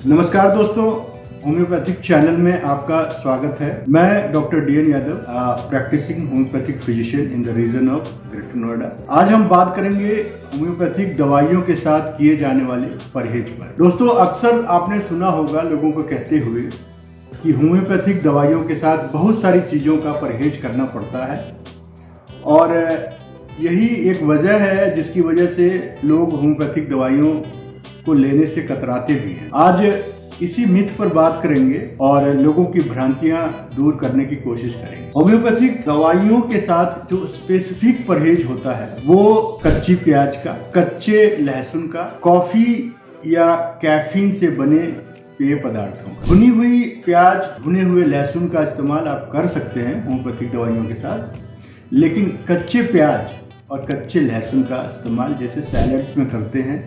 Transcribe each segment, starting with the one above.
नमस्कार दोस्तों, homeopathic channel में आपका स्वागत है। मैं doctor D N. Yadav, practising homeopathic physician in the region of Greater Noida. आज हम बात करेंगे होम्योपैथिक दवाइयों के साथ किए जाने वाले परहेज पर। दोस्तों, अक्सर आपने सुना होगा लोगों को कहते हुए कि होम्योपैथिक दवाइयों के साथ बहुत सारी चीज़ों का परहेज करना पड़ता है और यही एक वजह है जिसकी वजह से लोग होम्योपैथिक दवाइयों को लेने से कतराते भी हैं। आज इसी मिथ पर बात करेंगे और लोगों की भ्रांतियां दूर करने की कोशिश करेंगे। होम्योपैथिक दवाइयों के साथ जो स्पेसिफिक परहेज होता है वो कच्ची प्याज का, कच्चे लहसुन का, कॉफी या कैफीन से बने पेय पदार्थों, भुनी हुई प्याज, भुने हुए लहसुन का इस्तेमाल आप कर सकते हैं होम्योपैथिक दवाइयों के साथ, लेकिन कच्चे प्याज और कच्चे लहसुन का इस्तेमाल जैसे सैलड्स में करते हैं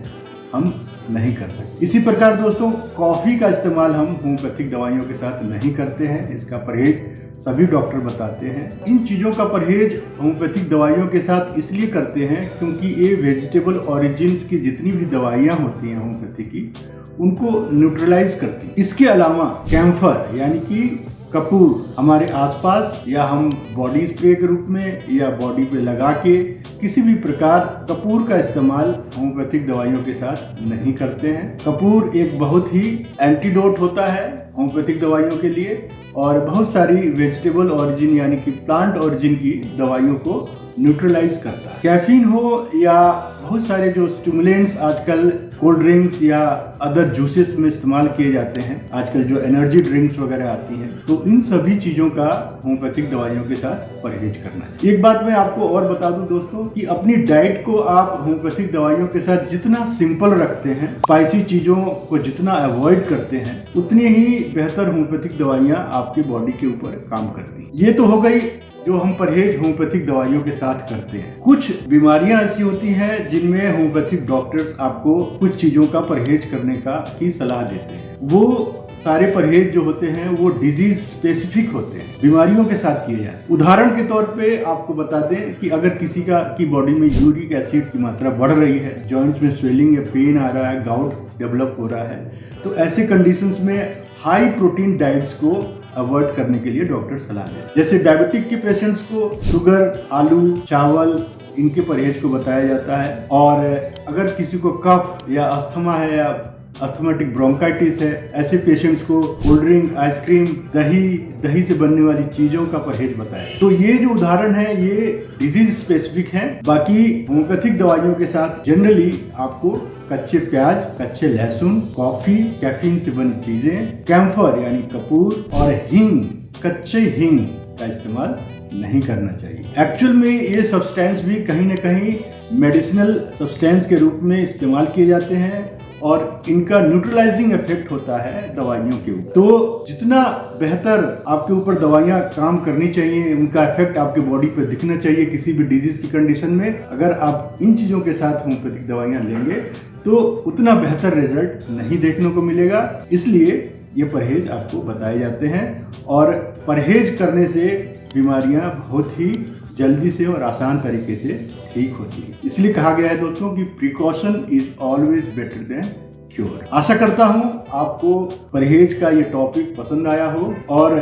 हम नहीं कर सकते। इसी प्रकार दोस्तों, कॉफ़ी का इस्तेमाल हम होम्योपैथिक दवाइयों के साथ नहीं करते हैं। इसका परहेज सभी डॉक्टर बताते हैं। इन चीज़ों का परहेज होम्योपैथिक दवाइयों के साथ इसलिए करते हैं क्योंकि ये वेजिटेबल ऑरिजिन की जितनी भी दवाइयाँ होती हैं होम्योपैथी की, उनको न्यूट्रलाइज करती हैं। इसके अलावा कैम्फर यानी कि कपूर हमारे आसपास या हम बॉडी स्प्रे के रूप में या बॉडी पे लगा के किसी भी प्रकार कपूर का इस्तेमाल होम्योपैथिक दवाइयों के साथ नहीं करते हैं। कपूर एक बहुत ही एंटीडोट होता है होम्योपैथिक दवाइयों के लिए और बहुत सारी वेजिटेबल ऑरिजिन यानी कि प्लांट ऑरिजिन की दवाइयों को न्यूट्रलाइज करता है। कैफीन हो या बहुत सारे जो स्टिमुलेंट्स आजकल कोल्ड ड्रिंक्स या अदर जूसेस में इस्तेमाल किए जाते हैं, आजकल जो एनर्जी ड्रिंक्स वगैरह आती हैं, तो इन सभी चीज़ों का होम्योपैथिक दवाइयों के साथ परहेज करना है। एक बात मैं आपको और बता दूं दोस्तों कि अपनी डाइट को आप होम्योपैथिक दवाइयों के साथ जितना सिंपल रखते हैं, स्पाइसी चीज़ों को जितना अवॉइड करते हैं, उतनी ही बेहतर होम्योपैथिक दवाइयाँ आपकी बॉडी के ऊपर काम करती हैं। ये तो हो गई जो हम परहेज होम्योपैथिक दवाइयों के साथ करते हैं। कुछ बीमारियां ऐसी होती हैं जिनमें होम्योपैथिक डॉक्टर्स आपको कुछ चीजों का परहेज करने की सलाह देते हैं। वो सारे परहेज जो होते हैं वो डिजीज स्पेसिफिक होते हैं, बीमारियों के साथ किए जाते हैं। उदाहरण के तौर पे आपको बता दें कि अगर किसी की बॉडी में यूरिक एसिड की मात्रा बढ़ रही है, जॉइंट्स में स्वेलिंग या पेन आ रहा है, गाउट डेवलप हो रहा है, तो ऐसे कंडीशंस में हाई प्रोटीन डाइट्स को अवॉइड करने के लिए डॉक्टर सलाह देते हैं। जैसे डायबिटिक के पेशेंट्स को शुगर, आलू, चावल इनके परहेज को बताया जाता है और अगर किसी को कफ या अस्थमा है या अस्थमेटिक ब्रोंकाइटिस है, ऐसे पेशेंट्स को कोल्ड ड्रिंक, आइसक्रीम, दही से बनने वाली चीजों का परहेज बताया। तो ये जो उदाहरण है ये डिजीज स्पेसिफिक है। बाकी होम्योपैथिक दवाइयों के साथ जनरली आपको कच्चे प्याज, कच्चे लहसुन, कॉफी, कैफीन से बनी चीजें, कैम्फर यानी कपूर और हींग, कच्चे हींग का इस्तेमाल नहीं करना चाहिए। एक्चुअल में ये सब्सटेंस भी कहीं न कहीं मेडिसिनल सब्सटेंस के रूप में इस्तेमाल किए जाते हैं और इनका न्यूट्रलाइजिंग इफेक्ट होता है दवाइयों के ऊपर। तो जितना बेहतर आपके ऊपर दवाइयाँ काम करनी चाहिए, उनका इफेक्ट आपके बॉडी पे दिखना चाहिए किसी भी डिजीज की कंडीशन में, अगर आप इन चीज़ों के साथ होम्योपैथिक दवाइयाँ लेंगे तो उतना बेहतर रिजल्ट नहीं देखने को मिलेगा। इसलिए ये परहेज आपको बताए जाते हैं और परहेज करने से बीमारियां बहुत ही जल्दी से और आसान तरीके से ठीक होती है। इसलिए कहा गया है दोस्तों कि precaution is always better than cure. आशा करता हूं आपको परहेज का ये टॉपिक पसंद आया हो और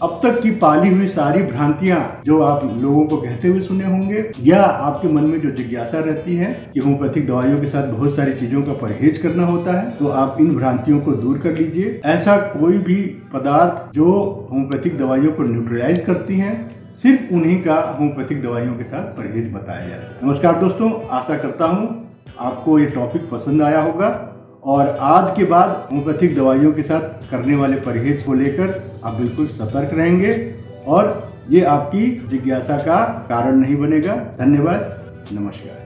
अब तक की पाली हुई सारी भ्रांतियां जो आप लोगों को कहते हुए सुने होंगे या आपके मन में जो जिज्ञासा रहती है कि होम्योपैथिक दवाइयों के साथ बहुत सारी चीजों का परहेज करना होता है, तो आप इन भ्रांतियों को दूर कर लीजिए। ऐसा कोई भी पदार्थ जो होम्योपैथिक दवाइयों को न्यूट्रलाइज करती हैं, सिर्फ उन्हीं का होम्योपैथिक दवाइयों के साथ परहेज बताया जाता है। नमस्कार दोस्तों, आशा करता हूँ आपको ये टॉपिक पसंद आया होगा और आज के बाद होम्योपैथिक दवाइयों के साथ करने वाले परहेज को लेकर आप बिल्कुल सतर्क रहेंगे और ये आपकी जिज्ञासा का कारण नहीं बनेगा। धन्यवाद, नमस्कार।